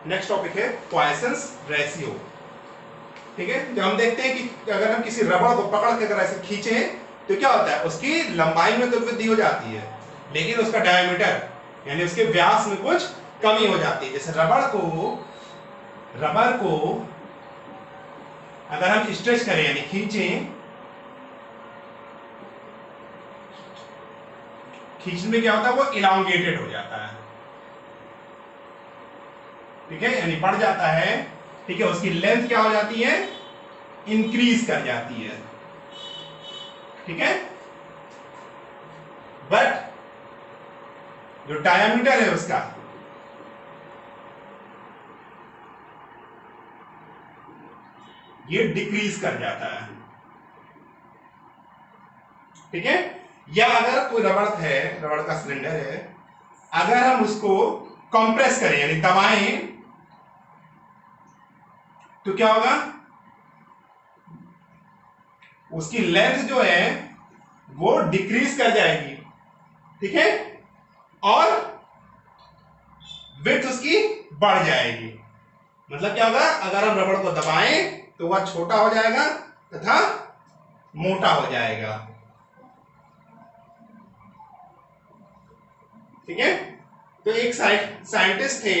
Next topic है पॉइसंस ratio. ठीक है, जब हम देखते हैं कि अगर हम किसी रबड़ को पकड़ के अगर ऐसे खींचे तो क्या होता है, उसकी लंबाई में तो वृद्धि हो जाती है, लेकिन उसका डायमीटर यानी उसके व्यास में कुछ कमी हो जाती है। जैसे रबड़ को अगर हम स्ट्रेच करें यानी खींचने में क्या होता है, वो इलांगेटेड हो जाता है। ठीक है, यानी बढ़ जाता है। ठीक है, उसकी लेंथ क्या हो जाती है, इंक्रीज कर जाती है। ठीक है, बट जो डायमीटर है उसका ये डिक्रीज कर जाता है। ठीक है, या अगर कोई रबड़ का सिलेंडर है, अगर हम उसको कंप्रेस करें यानी दबाएं तो क्या होगा, उसकी लेंथ जो है वो डिक्रीज कर जाएगी। ठीक है, और विड्थ उसकी बढ़ जाएगी। मतलब क्या होगा, अगर हम रबड़ को दबाएं तो वह छोटा हो जाएगा तथा मोटा हो जाएगा। ठीक है, तो एक साइंटिस्ट थे,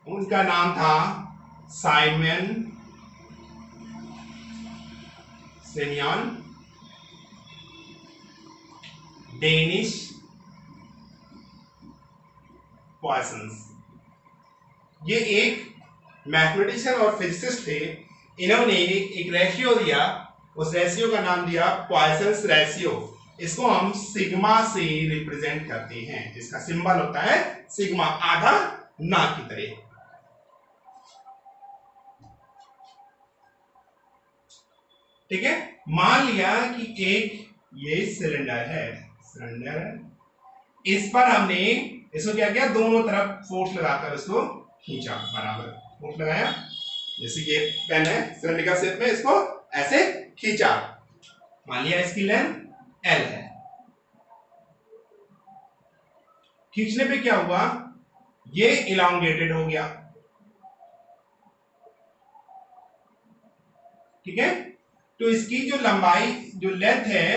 उनका नाम था साइमन सेनियन, डेनिश पॉइसंस। ये एक मैथमेटिशियन और फिजिसिस्ट थे। इन्होंने एक रेशियो दिया, उस रेशियो का नाम दिया पॉइसंस रेशियो। इसको हम सिग्मा से रिप्रेजेंट करते हैं। इसका सिंबल होता है सिग्मा, आधा ना की तरह। ठीक है, मान लिया कि एक ये सिलेंडर है, इस पर हमने इसको क्या किया, दोनों तरफ फोर्स लगाकर इसको खींचा, बराबर फोर्स लगाया। जैसे ये पेन है सिलेंडर शेप में, इसको ऐसे खींचा। मान लिया इसकी लेंथ L है। खींचने पे क्या हुआ, ये इलांगेटेड हो गया। ठीक है, तो इसकी जो लंबाई जो लेंथ है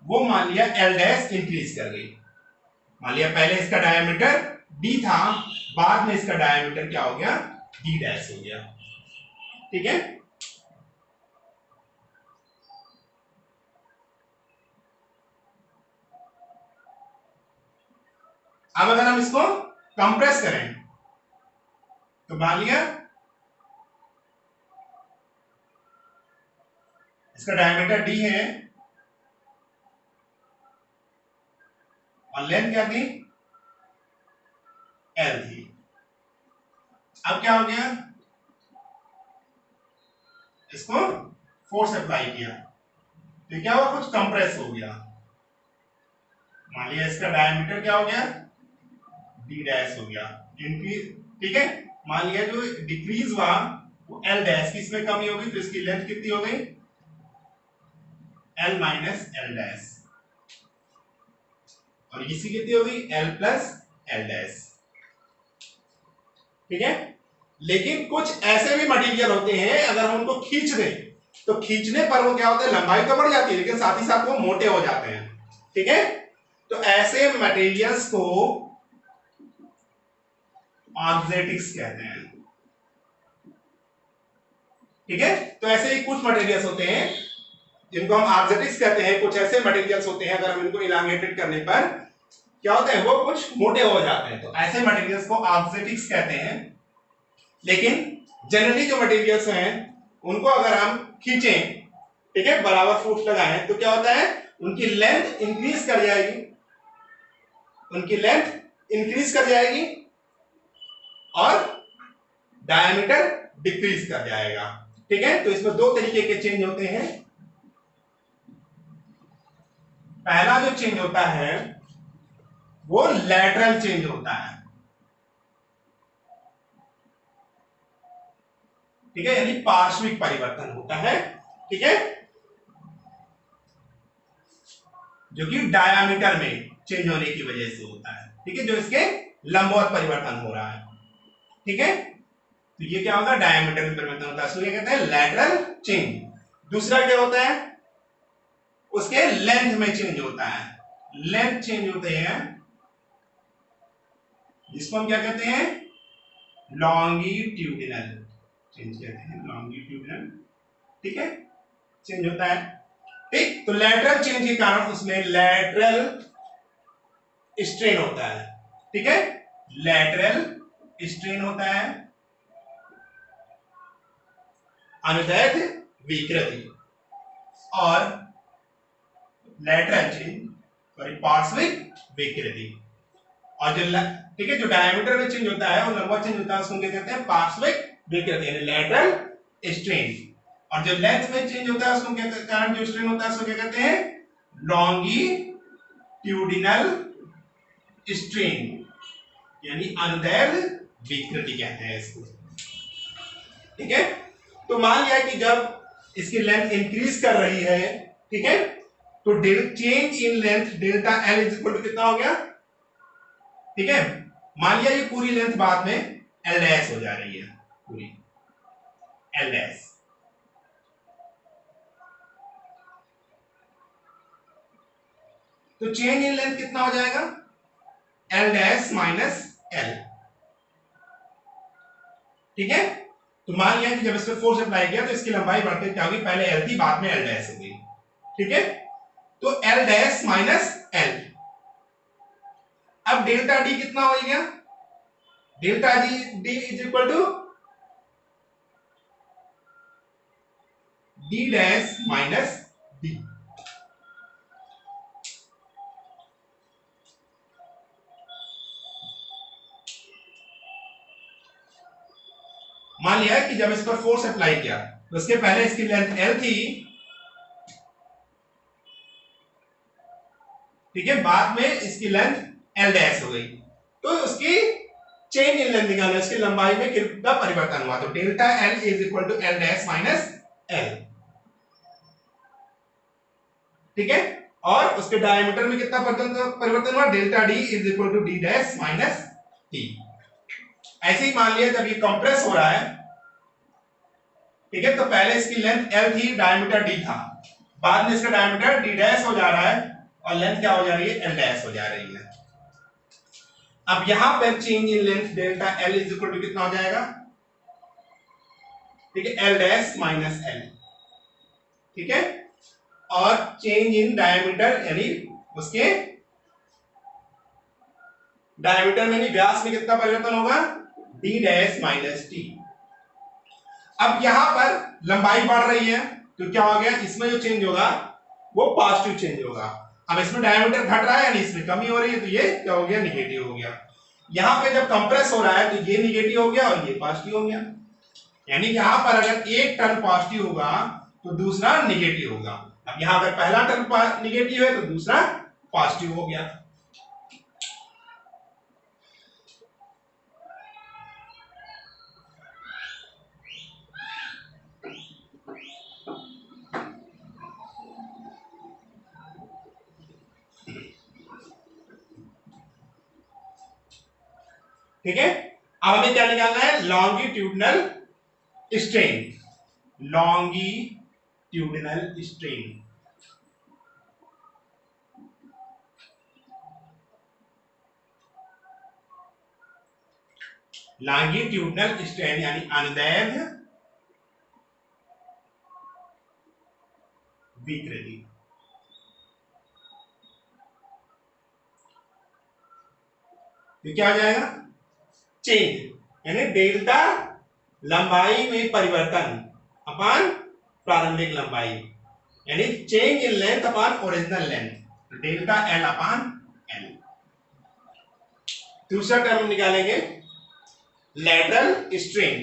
वो मान लिया L डैश इंक्रीज कर गई। मान लिया पहले इसका डायमीटर D था, बाद में इसका डायमीटर क्या हो गया, D डैश हो गया। ठीक है, अब अगर हम इसको कंप्रेस करें तो मान लिया इसका डायमीटर D है और लेंथ क्या थी, L थी। अब क्या हो गया, इसको फोर्स अप्लाई किया तो क्या हुआ, कुछ कंप्रेस हो गया। मान लिया इसका डायमीटर क्या हो गया, D डैश हो गया। ठीक है, मान लिया जो डिक्रीज हुआ वो L डैश की इसमें कमी होगी, तो इसकी लेंथ कितनी हो गई, L माइनस L डैश, और इसकी कितनी हो गई, L प्लस L डैश। ठीक है, लेकिन कुछ ऐसे भी मटेरियल होते हैं, अगर हम उनको खींच दें तो खींचने पर वो क्या होता है, लंबाई तो बढ़ जाती है लेकिन साथ ही साथ वो मोटे हो जाते हैं। ठीक है, तो ऐसे मटेरियल्स को ऑक्जेटिक्स कहते हैं। ठीक है, तो ऐसे ही कुछ मटेरियल्स होते हैं जिनको हम ऑक्जेटिक्स कहते हैं। कुछ ऐसे मटेरियल्स होते हैं, अगर हम इनको इलांगेटेड करने पर क्या होता है, वो कुछ मोटे हो जाते हैं, तो ऐसे मटेरियल्स को ऑक्जेटिक्स कहते हैं। लेकिन जनरली जो मटेरियल्स हैं उनको अगर हम खींचें, ठीक है, बराबर फोर्स लगाएं तो क्या होता है, उनकी लेंथ इंक्रीज कर जाएगी, और डायमीटर डिक्रीज कर जाएगा। ठीक है, तो इसमें दो तरीके के चेंज होते हैं। पहला जो चेंज होता है वो लैटरल चेंज होता है। ठीक है, यानी पार्श्विक परिवर्तन होता है। ठीक है, जो कि डायामीटर में चेंज होने की वजह से होता है। ठीक है, जो इसके लंबवत परिवर्तन हो रहा है। ठीक है, तो ये क्या होगा, डायमीटर में परिवर्तन होता है, इसको क्या कहते हैं, लैटरल चेंज। दूसरा क्या होता है, उसके लेंथ में चेंज होता है, लेंथ चेंज होते हैं, जिसको हम क्या कहते हैं, लॉन्गिट्यूडिनल चेंज कहते हैं, लॉन्गिट्यूडिनल, ठीक है, चेंज होता है। ठीक, तो लैटरल चेंज के कारण उसमें लैटरल स्ट्रेन होता है, ठीक है, लैटरल स्ट्रेन होता है, अनुदैर्ध्य विकृति, और लैटरल चेंज सॉरी पार्श्विक विकृति। और जो ठीक है, जो डायमीटर में चेंज होता है और लंबा चेंज होता है उसको क्या कहते हैं, पार्श्विक विकृति यानी लैटरल स्ट्रेन। और जो लेंथ में चेंज होता है उसको क्या कारण जो स्ट्रेन होता है उसको क्या कहते हैं, लॉन्गिट्यूडिनल स्ट्रेन यानी अनुदैर्ध्य विकृति कहते हैं इसको, ठीक है। तो मान लिया कि जब इसकी लेंथ इंक्रीज कर रही है, ठीक है, तो change in length delta L is equal to कितना हो गया, ठीक है। मान लिया ये पूरी लेंथ बाद में एल डैश हो जा रही है, पूरी एल डैश, तो चेंज इन लेंथ कितना हो जाएगा, एल डैश माइनस एल, ठीक है। तो मान लिया कि जब इस पर फोर्स अप्लाई किया तो इसकी लंबाई बढ़ते क्या होगी, पहले एल थी बाद में एल डैश हो गई, ठीक है। तो एल डैश माइनस एल, अब डेल्टा डी कितना हो गया, delta D is equal to D dash minus D, मान लिया कि जब इस पर फोर्स अप्लाई किया तो उसके पहले इसकी लेंथ एल थी, ठीक है, बाद में इसकी लेंथ एल डैश हो गई, तो उसकी चेंज इन लेंथ निकालना, इसकी लंबाई में कितना परिवर्तन हुआ, तो delta L is equal to L dash minus L, ठीक है। और उसके डायमीटर में कितना परिवर्तन हुआ, delta D is equal to D dash minus T. ऐसे ही मान लिया जब ये कंप्रेस हो रहा है, ठीक है, तो पहले इसकी लेंथ एल थी, डायमीटर डी था, बाद में इसका डायमीटर डी डैश हो जा रहा है और लेंथ क्या हो जा रही है, एल डैश हो जा रही है। अब यहां पर change in length delta L is equal to कितना हो जाएगा, ठीक है, एल डैश माइनस एल, ठीक है। और चेंज इन डायमीटर यानी उसके डायमीटर में नहीं व्यास में कितना परिवर्तन होगा, डी डैश माइनस टी। अब यहां पर लंबाई बढ़ रही है तो क्या हो गया, इसमें जो चेंज होगा वो पॉजिटिव चेंज होगा। अब इसमें डायमीटर घट रहा है यानी इसमें कमी हो रही है, तो ये क्या हो गया, निगेटिव हो गया। यहां पे जब कंप्रेस हो रहा है तो ये निगेटिव हो गया और ये पॉजिटिव हो गया, यानी यहां पर अगर एक टर्न पॉजिटिव होगा तो दूसरा निगेटिव होगा। अब यहां अगर पहला टर्न निगेटिव है तो दूसरा पॉजिटिव हो गया। ठीक है, अब हमें क्या निकालना है, longitudinal strain, longitudinal strain, longitudinal strain यानी अनुदैर्ध्य विकृति। तो क्या आ जाएगा, चेंज यानी डेल्टा लंबाई में परिवर्तन अपान प्रारंभिक लंबाई, यानी change in length upon original length, delta L upon L. दूसरा टर्म निकालेंगे लैटरल स्ट्रेन,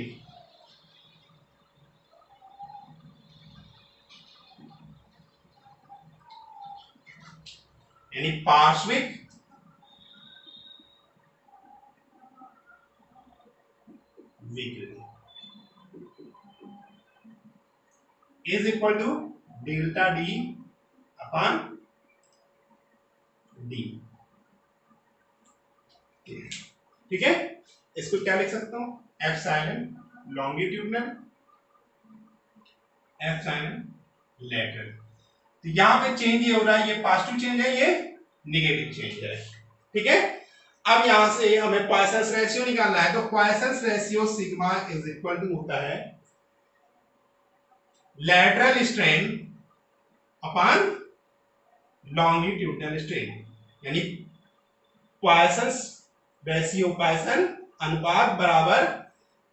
यानी पार्श्विक विकृति is equal to delta D upon D, ठीक है। इसको क्या लिख सकता हूं, epsilon longitudinal, F sine lateral. तो यहां पे चेंज ये हो रहा है, ये पॉजिटिव चेंज है, ये निगेटिव चेंज है। ठीक है, अब यहां से हमें पॉइसंस रेशियो निकालना है, तो Poisson's ratio sigma is equal to होता है lateral strain upon longitudinal strain, यानी पॉइसंस रेशियो, पॉइसन अनुपात बराबर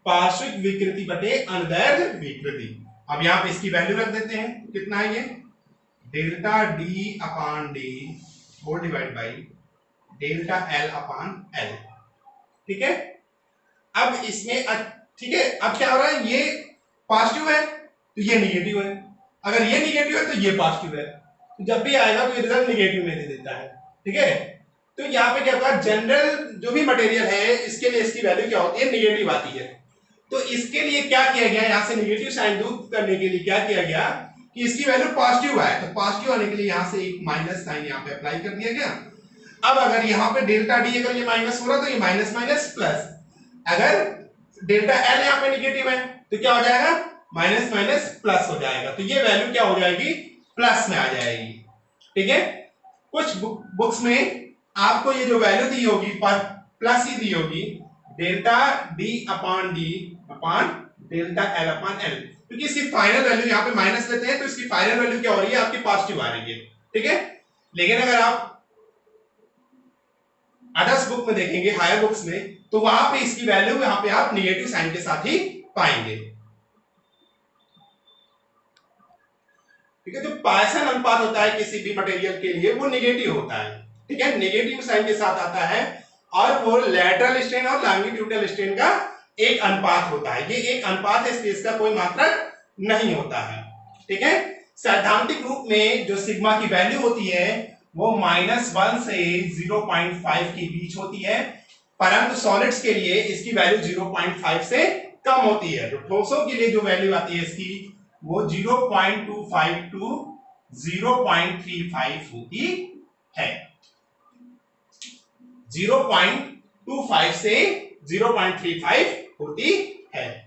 पार्श्विक विकृति बटे अनुदैर्ध्य विकृति। अब यहां पे इसकी वैल्यू रख देते हैं, कितना है ये delta D upon D whole divide by delta L upon L. ठीक है, अब इसमें ठीक है, अब क्या हो रहा है, ये पॉजिटिव है तो ये निगेटिव है, अगर ये निगेटिव है तो ये पॉजिटिव है, तो जब भी आएगा तो ये रिजल्ट निगेटिव में दे देता है। ठीक है, तो यहाँ पे क्या होगा, जनरल जो भी मटेरियल है इसके लिए इसकी वैल्यू क्या होती है, निगेटिव आती है। तो इसके लिए क्या किया गया, यहां से निगेटिव साइन दूर करने के लिए क्या किया गया कि इसकी वैल्यू पॉजिटिव आए, तो पॉजिटिव आने के लिए यहां से एक माइनस साइन यहां पे अप्लाई कर दिया गया। अब अगर यहाँ पे डेल्टा डी अगर ये माइनस हो रहा तो ये माइनस माइनस प्लस, अगर डेल्टा एल यहाँ पे निगेटिव है तो क्या हो जाएगा, माइनस माइनस प्लस हो जाएगा, तो ये वैल्यू क्या हो जाएगी, प्लस में आ जाएगी। ठीक है, कुछ बुक्स में आपको ये जो वैल्यू दी होगी प्लस ही दी होगी, delta D upon delta L upon L, क्योंकि इसकी फाइनल वैल्यू यहाँ पे माइनस लेते हैं तो इसकी फाइनल वैल्यू क्या हो रही है, आपकी पॉजिटिव आ रही है। ठीक है, लेकिन अगर आप अदर्स बुक में देखेंगे, हायर बुक्स में, तो वहां पे इसकी वैल्यू यहाँ पे आप निगेटिव साइन के साथ ही पाएंगे। ठीक है, जो पॉइसन अनुपात होता है किसी भी मटेरियल के लिए वो निगेटिव होता है। ठीक है, निगेटिव साइन के साथ आता है और वो लैटरल स्ट्रेन और लॉन्गिट्यूडनल स्ट्रेन का एक अनुपात होता है, ये एक अनुपात है, इसलिए इसका कोई मात्रक नहीं होता है। ठीक है, सैद्धांतिक रूप में जो सिग्मा की वैल्यू होती है वो -1 से 0.5 के बीच होती है, परंतु सॉलिड्स के लिए इसकी वैल्यू 0.5 से कम होती है। तो ठोसों के लिए जो वैल्यू आती है इसकी वो 0.25 टू 0.35 होती है, 0.25 से 0.35 होती है।